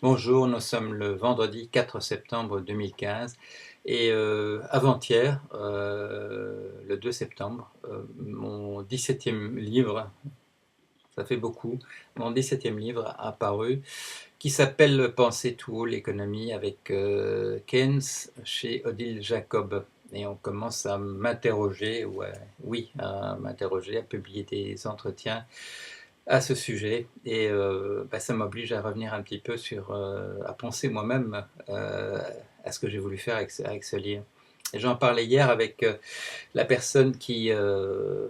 Bonjour, nous sommes le vendredi 4 septembre 2015 et avant-hier, le 2 septembre, mon 17e livre, ça fait beaucoup, mon 17e livre a paru, qui s'appelle Penser tout haut l'économie avec Keynes chez Odile Jacob. Et on commence à m'interroger, ouais, oui, à m'interroger, à publier des entretiens à ce sujet. Et ça m'oblige à revenir un petit peu à penser moi-même à ce que j'ai voulu faire avec ce livre. Et j'en parlais hier avec la personne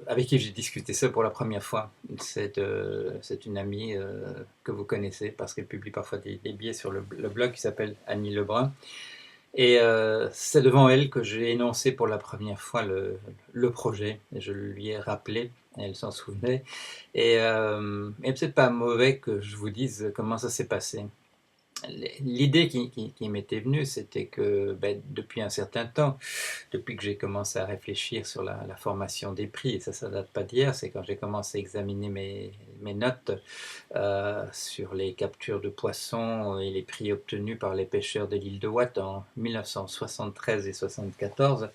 avec qui j'ai discuté ça pour la première fois. C'est une amie que vous connaissez parce qu'elle publie parfois des billets sur le blog qui s'appelle Annie Lebrun. Et c'est devant elle que j'ai énoncé pour la première fois le projet. Et je lui ai rappelé, elle s'en souvenait. Et peut-être pas mauvais que je vous dise comment ça s'est passé. L'idée qui m'était venue, c'était que depuis un certain temps, depuis que j'ai commencé à réfléchir sur la formation des prix, et ça date pas d'hier, c'est quand j'ai commencé à examiner mes notes sur les captures de poissons et les prix obtenus par les pêcheurs de l'île de Watt en 1973 et 1974,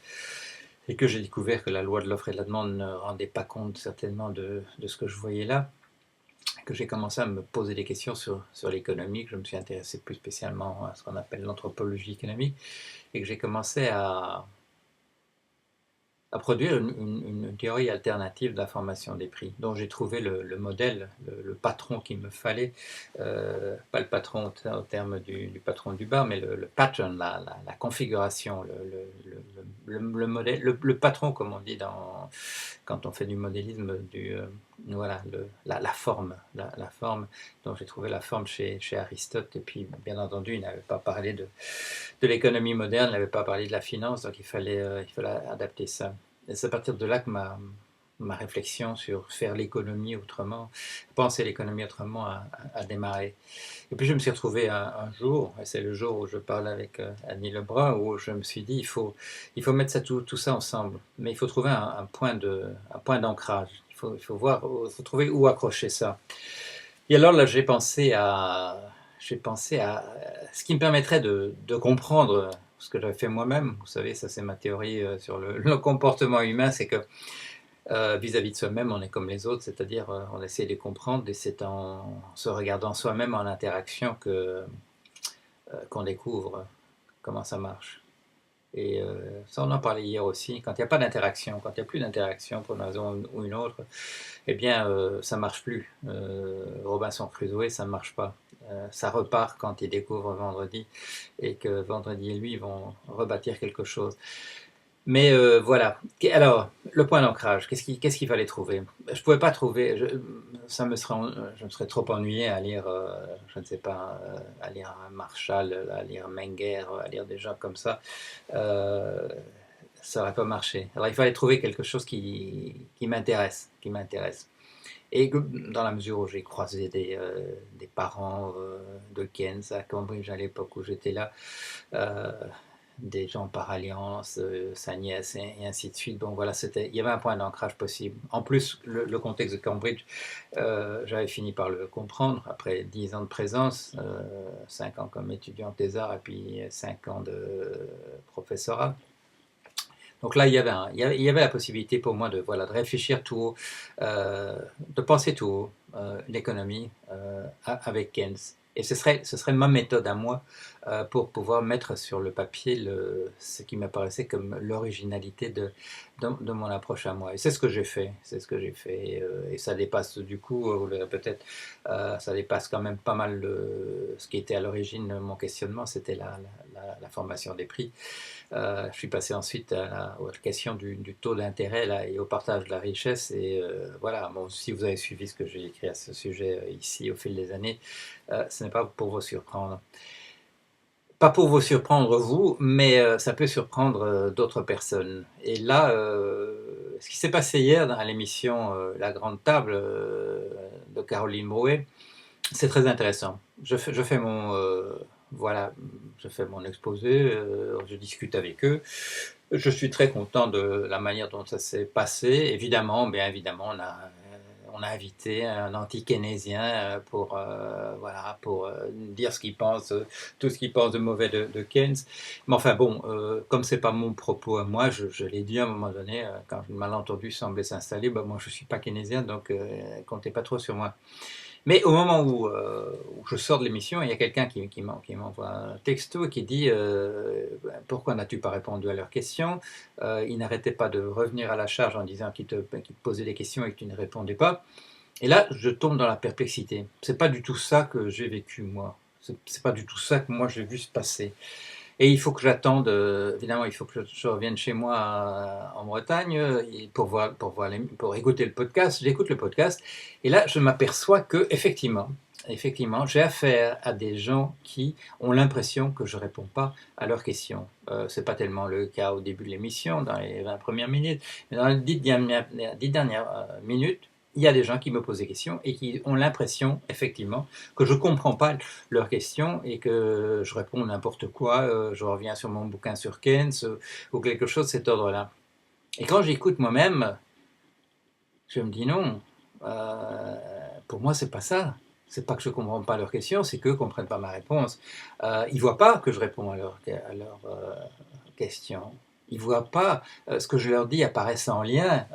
et que j'ai découvert que la loi de l'offre et de la demande ne rendait pas compte certainement de ce que je voyais là, que j'ai commencé à me poser des questions sur l'économie, que je me suis intéressé plus spécialement à ce qu'on appelle l'anthropologie économique, et que j'ai commencé à produire une théorie alternative d'information des prix, dont j'ai trouvé le modèle, le patron qu'il me fallait, pas le patron au terme du patron du bar, mais le pattern, la configuration, le modèle, le patron, comme on dit quand on fait du modélisme, voilà, la forme, la forme. Donc j'ai trouvé la forme chez Aristote, et puis bien entendu, il n'avait pas parlé de l'économie moderne, il n'avait pas parlé de la finance, donc il fallait adapter ça. Et c'est à partir de là que ma réflexion sur faire l'économie autrement, penser l'économie autrement a démarré. Et puis je me suis retrouvé un jour, et c'est le jour où je parle avec Annie Lebrun, où je me suis dit il faut mettre tout ça ensemble, mais il faut trouver un point d'ancrage. Il faut voir, il faut trouver où accrocher ça. Et alors là, j'ai pensé à ce qui me permettrait de comprendre ce que j'avais fait moi-même. Vous savez, ça c'est ma théorie sur le comportement humain, c'est que vis-à-vis de soi-même, on est comme les autres, c'est-à-dire on essaie de les comprendre et c'est en se regardant soi-même en interaction qu'on découvre comment ça marche. Et ça, on en parlait hier aussi. Quand il n'y a pas d'interaction, quand il n'y a plus d'interaction pour une raison ou une autre, eh bien, ça ne marche plus. Robinson Crusoe, ça ne marche pas. Ça repart quand il découvre vendredi et que vendredi et lui vont rebâtir quelque chose. Mais voilà. Alors, le point d'ancrage, qu'est-ce qu'il fallait trouver? Je ne pouvais pas trouver. Je me serais trop ennuyé à lire, je ne sais pas, à lire Marshall, à lire Menger, à lire des gens comme ça. Euh, Ça n'aurait pas marché. Alors, il fallait trouver quelque chose qui m'intéresse. Et dans la mesure où j'ai croisé des parents de Keynes à Cambridge à l'époque où j'étais là, euh, des gens par alliance, sa nièce et ainsi de suite. Bon voilà, il y avait un point d'ancrage possible. En plus, le contexte de Cambridge, j'avais fini par le comprendre après 10 ans de présence, 5 ans comme étudiant des arts et puis 5 ans de professorat. Donc là, il y avait la possibilité pour moi de réfléchir tout haut, de penser tout haut l'économie avec Keynes. Et ce serait ma méthode à moi pour pouvoir mettre sur le papier ce qui m'apparaissait comme l'originalité de mon approche à moi. Et c'est ce que j'ai fait. C'est ce que j'ai fait. Et ça dépasse du coup, vous le verrez peut-être, ça dépasse quand même pas mal ce qui était à l'origine de mon questionnement, c'était la formation des prix. Je suis passé ensuite aux questions du taux d'intérêt là, et au partage de la richesse. Et voilà, bon, si vous avez suivi ce que j'ai écrit à ce sujet ici au fil des années, ce n'est pas pour vous surprendre. Pas pour vous surprendre vous, mais ça peut surprendre d'autres personnes. Et là, ce qui s'est passé hier à l'émission La Grande Table de Caroline Brouet, c'est très intéressant. Voilà, je fais mon exposé, je discute avec eux. Je suis très content de la manière dont ça s'est passé. Évidemment, bien évidemment, on a invité un anti-keynésien voilà, pour dire ce qu'il pense, tout ce qu'il pense de mauvais de Keynes. Mais enfin bon, comme c'est pas mon propos à moi, je l'ai dit à un moment donné, quand le malentendu semblait s'installer, ben moi je suis pas keynésien, donc comptez pas trop sur moi. Mais au moment où je sors de l'émission, il y a quelqu'un qui m'envoie un texto et qui dit pourquoi n'as-tu pas répondu à leurs questions. Il n'arrêtait pas de revenir à la charge en disant qu'il te posait des questions et que tu ne répondais pas. Et là, je tombe dans la perplexité. C'est pas du tout ça que j'ai vécu moi. C'est pas du tout ça que moi j'ai vu se passer. Et il faut que j'attende, évidemment, il faut que je revienne chez moi en Bretagne pour écouter le podcast. J'écoute le podcast et là, je m'aperçois que effectivement, j'ai affaire à des gens qui ont l'impression que je ne réponds pas à leurs questions. Ce n'est pas tellement le cas au début de l'émission, dans les 20 premières minutes, mais dans les 10 dernières minutes, il y a des gens qui me posent des questions et qui ont l'impression, effectivement, que je ne comprends pas leurs questions et que je réponds n'importe quoi, je reviens sur mon bouquin sur Keynes ou quelque chose de cet ordre-là. Et quand j'écoute moi-même, je me dis non, pour moi c'est pas ça. C'est pas que je ne comprends pas leurs questions, c'est qu'eux ne comprennent pas ma réponse. Ils ne voient pas que je réponds à leurs questions. Ils ne voient pas ce que je leur dis apparaisse en lien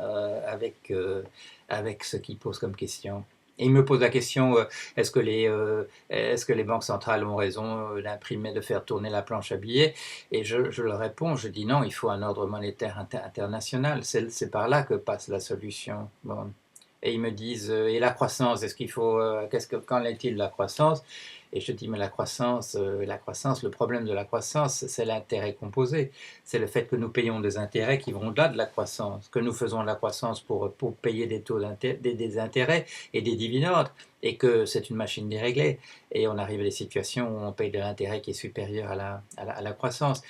avec ce qu'ils posent comme question. Et ils me posent la question, est-ce que les banques centrales ont raison d'imprimer, de faire tourner la planche à billets? Et je leur réponds, je dis non, il faut un ordre monétaire international. C'est par là que passe la solution. Bon. Et ils me disent, et la croissance, qu'en est-il de la croissance? Et je dis, mais la croissance, le problème de la croissance, c'est l'intérêt composé. C'est le fait que nous payons des intérêts qui vont au-delà de la croissance, que nous faisons de la croissance pour payer des intérêts et des dividendes, et que c'est une machine déréglée. Et on arrive à des situations où on paye de l'intérêt qui est supérieur à la croissance.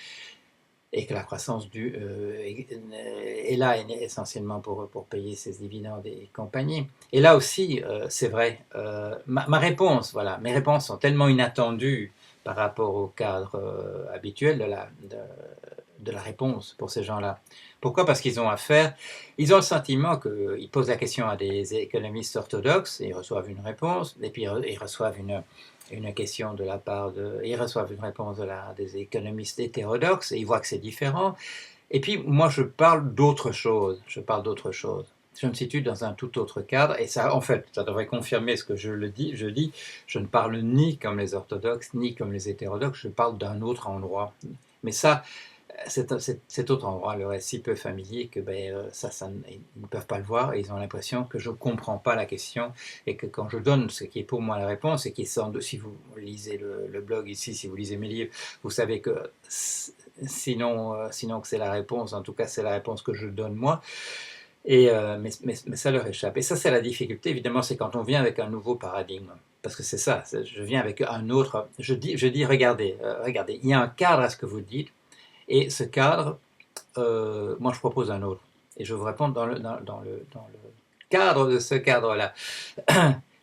Et que la croissance est là essentiellement pour payer ses dividendes et compagnie. Et là aussi, c'est vrai, mes réponses sont tellement inattendues par rapport au cadre habituel de la réponse pour ces gens-là. Pourquoi? Parce qu'ils ont ils ont le sentiment qu'ils posent la question à des économistes orthodoxes, et ils reçoivent une réponse, et puis ils reçoivent une question de la part ils reçoivent une réponse des économistes hétérodoxes et ils voient que c'est différent. Et puis moi je parle d'autre chose. Je me situe dans un tout autre cadre et ça, en fait, ça devrait confirmer ce que je dis. Je ne parle ni comme les orthodoxes ni comme les hétérodoxes. Je parle d'un autre endroit. Mais ça, cet autre endroit leur est si peu familier que ils ne peuvent pas le voir et ils ont l'impression que je ne comprends pas la question et que quand je donne ce qui est pour moi la réponse et qui sort si vous lisez le blog ici, si vous lisez mes livres, vous savez que sinon que c'est la réponse, en tout cas c'est la réponse que je donne moi. Mais ça leur échappe. Et ça, c'est la difficulté, évidemment, c'est quand on vient avec un nouveau paradigme. Parce que c'est ça, je viens avec un autre. Je dis regardez, il y a un cadre à ce que vous dites. Et ce cadre, moi je propose un autre. Et je vous réponds dans le cadre de ce cadre-là.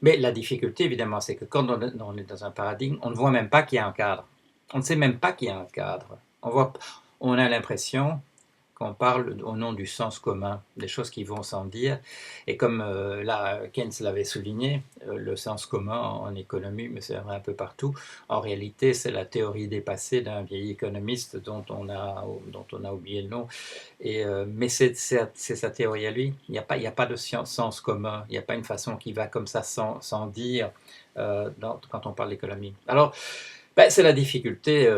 Mais la difficulté, évidemment, c'est que quand on est dans un paradigme, on ne voit même pas qu'il y a un cadre. On ne sait même pas qu'il y a un cadre. On a l'impression qu'on parle au nom du sens commun, des choses qui vont sans dire. Et comme là, Keynes l'avait souligné, le sens commun en économie, mais c'est vrai un peu partout, en réalité, c'est la théorie dépassée d'un vieil économiste dont on a oublié le nom. Mais c'est sa théorie à lui. Il n'y a pas de sens commun, il n'y a pas une façon qui va comme ça sans dire quand on parle d'économie. Alors, c'est la difficulté,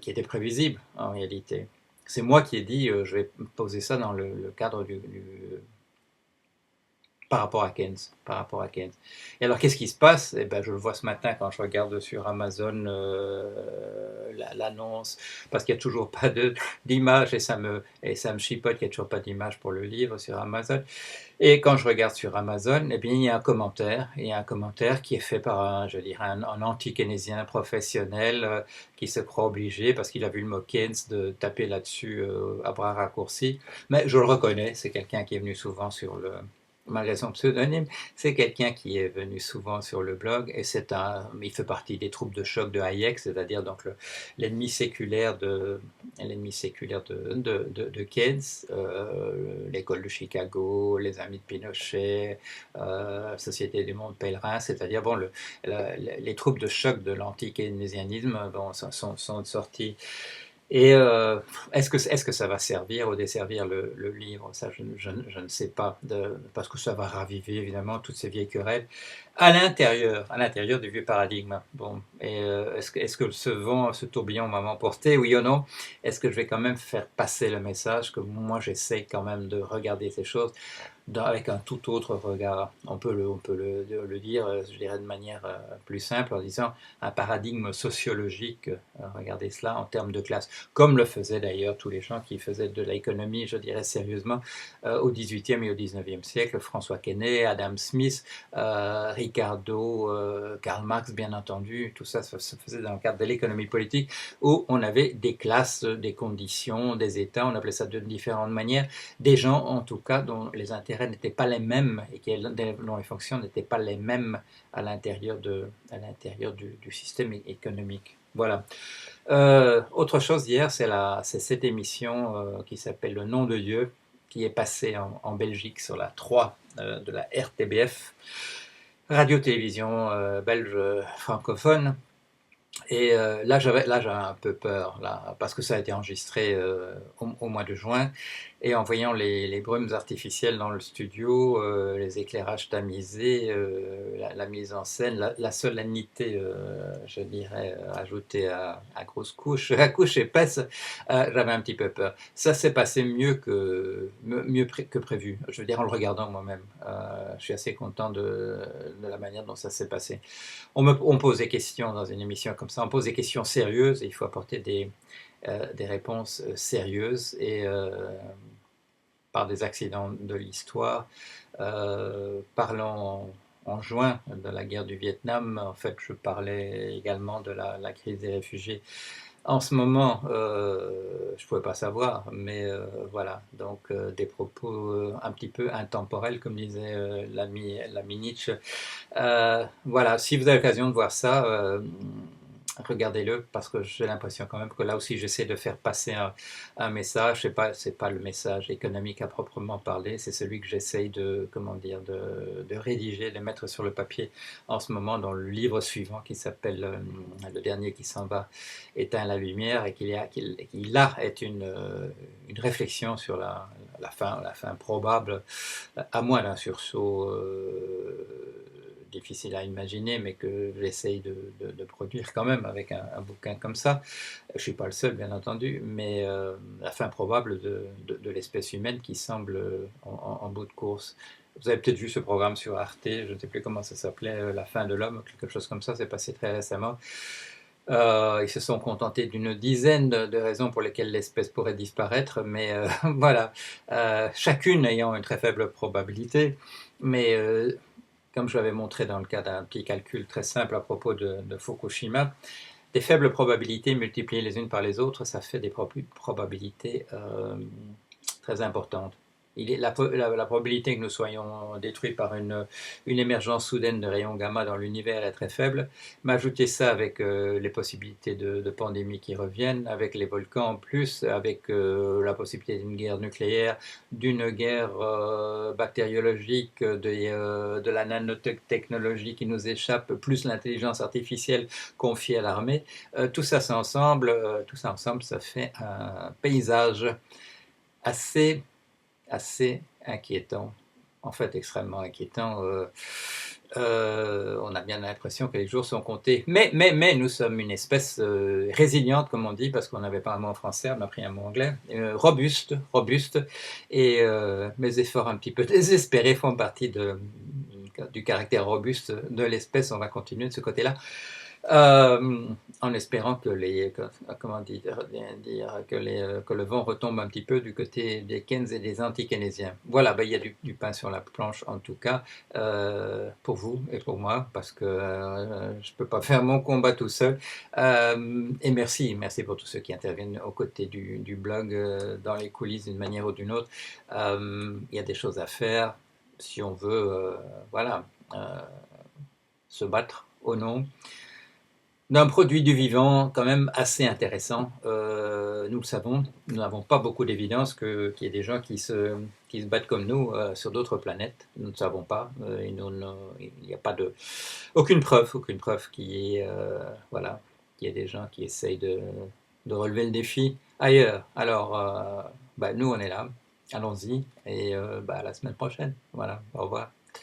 qui était prévisible en réalité. C'est moi qui ai dit, je vais poser ça dans le cadre par rapport à Keynes. Et alors, qu'est-ce qui se passe? Je le vois ce matin quand je regarde sur Amazon l'annonce, parce qu'il n'y a toujours pas d'image et ça me chipote qu'il n'y a toujours pas d'image pour le livre sur Amazon. Et quand je regarde sur Amazon, il y a un commentaire qui est fait par un anti-keynésien professionnel qui se croit obligé, parce qu'il a vu le mot Keynes, de taper là-dessus à bras raccourcis. Mais je le reconnais, c'est quelqu'un qui est venu souvent sur malgré son pseudonyme, c'est quelqu'un qui est venu souvent sur le blog et il fait partie des troupes de choc de Hayek, c'est-à-dire donc l'ennemi séculaire de Keynes, l'école de Chicago, les amis de Pinochet, Société du monde pèlerin, c'est-à-dire bon, les troupes de choc de l'anti-keynésianisme bon, sont sorties. Et est-ce que ça va servir ou desservir le livre? Ça, je ne sais pas, parce que ça va raviver évidemment toutes ces vieilles querelles à l'intérieur du vieux paradigme. Bon, et est-ce que ce vent, ce tourbillon va m'emporter, oui ou non? Est-ce que je vais quand même faire passer le message que moi j'essaie quand même de regarder ces choses avec un tout autre regard. On peut le dire, je dirais, de manière plus simple en disant un paradigme sociologique, regardez cela en termes de classe, comme le faisaient d'ailleurs tous les gens qui faisaient de l'économie, je dirais sérieusement, au XVIIIe et au XIXe siècle, François Quesnay, Adam Smith, Ricardo, Karl Marx, bien entendu, tout ça se faisait dans le cadre de l'économie politique, où on avait des classes, des conditions, des États, on appelait ça de différentes manières, des gens en tout cas dont les intérêts n'étaient pas les mêmes et dont les fonctions n'étaient pas les mêmes à l'intérieur du système économique. Voilà. Autre chose hier, c'est cette émission qui s'appelle Le Nom de Dieu, qui est passée en Belgique sur la 3 de la RTBF, radio-télévision belge francophone. Et là, j'avais un peu peur, là, parce que ça a été enregistré au mois de juin. Et en voyant les brumes artificielles dans le studio, les éclairages tamisés, la mise en scène, la solennité, je dirais, ajoutée à grosse couche, à couche épaisse, j'avais un petit peu peur. Ça s'est passé mieux que prévu. Je veux dire, en le regardant moi-même. Je suis assez content de la manière dont ça s'est passé. On pose des questions dans une émission comme ça, on pose des questions sérieuses et il faut apporter des réponses sérieuses et par des accidents de l'histoire. Parlant en juin de la guerre du Vietnam, en fait je parlais également de la crise des réfugiés. En ce moment, je ne pouvais pas savoir, mais voilà, donc des propos un petit peu intemporels, comme disait l'ami Nietzsche. Voilà, si vous avez l'occasion de voir ça, regardez-le parce que j'ai l'impression quand même que là aussi j'essaie de faire passer un message. C'est pas le message économique à proprement parler, c'est celui que j'essaye de, comment dire, de rédiger, de mettre sur le papier en ce moment dans le livre suivant qui s'appelle Le dernier qui s'en va éteint la lumière et qui là est une réflexion sur la fin probable, à moins d'un sursaut difficile à imaginer, mais que j'essaye de produire quand même avec un bouquin comme ça. Je ne suis pas le seul, bien entendu, mais la fin probable de l'espèce humaine qui semble en bout de course. Vous avez peut-être vu ce programme sur Arte, je ne sais plus comment ça s'appelait, La fin de l'homme, quelque chose comme ça, c'est passé très récemment. Ils se sont contentés d'une dizaine de raisons pour lesquelles l'espèce pourrait disparaître, mais voilà, chacune ayant une très faible probabilité, mais comme je l'avais montré dans le cas d'un petit calcul très simple à propos de Fukushima, des faibles probabilités multipliées les unes par les autres, ça fait des probabilités très importantes. La probabilité que nous soyons détruits par une émergence soudaine de rayons gamma dans l'univers est très faible. Mais ajoutez ça avec les possibilités de pandémie qui reviennent, avec les volcans en plus, avec la possibilité d'une guerre nucléaire, d'une guerre bactériologique, de la nanotechnologie qui nous échappe, plus l'intelligence artificielle confiée à l'armée. Tout ça ensemble, ça fait un paysage assez inquiétant, en fait extrêmement inquiétant. On a bien l'impression que les jours sont comptés. Mais nous sommes une espèce résiliente, comme on dit, parce qu'on n'avait pas un mot en français, on a pris un mot anglais, robuste, et mes efforts un petit peu désespérés font partie du caractère robuste de l'espèce. On va continuer de ce côté-là. En espérant que que le vent retombe un petit peu du côté des Keynes et des anti-keynésiens. Voilà, il y a du pain sur la planche en tout cas, pour vous et pour moi, parce que je ne peux pas faire mon combat tout seul. Et merci pour tous ceux qui interviennent aux côtés du blog, dans les coulisses d'une manière ou d'une autre. Il y a des choses à faire. si on veut voilà, se battre au nom d'un produit du vivant quand même assez intéressant. Nous le savons, nous n'avons pas beaucoup d'évidence qu'il y ait des gens qui se battent comme nous sur d'autres planètes. Nous ne savons pas. Il n'y a pas aucune preuve voilà, qu'il y ait des gens qui essayent de relever le défi ailleurs. Alors, bah, nous, on est là. Allons-y et bah, à la semaine prochaine. Voilà, au revoir.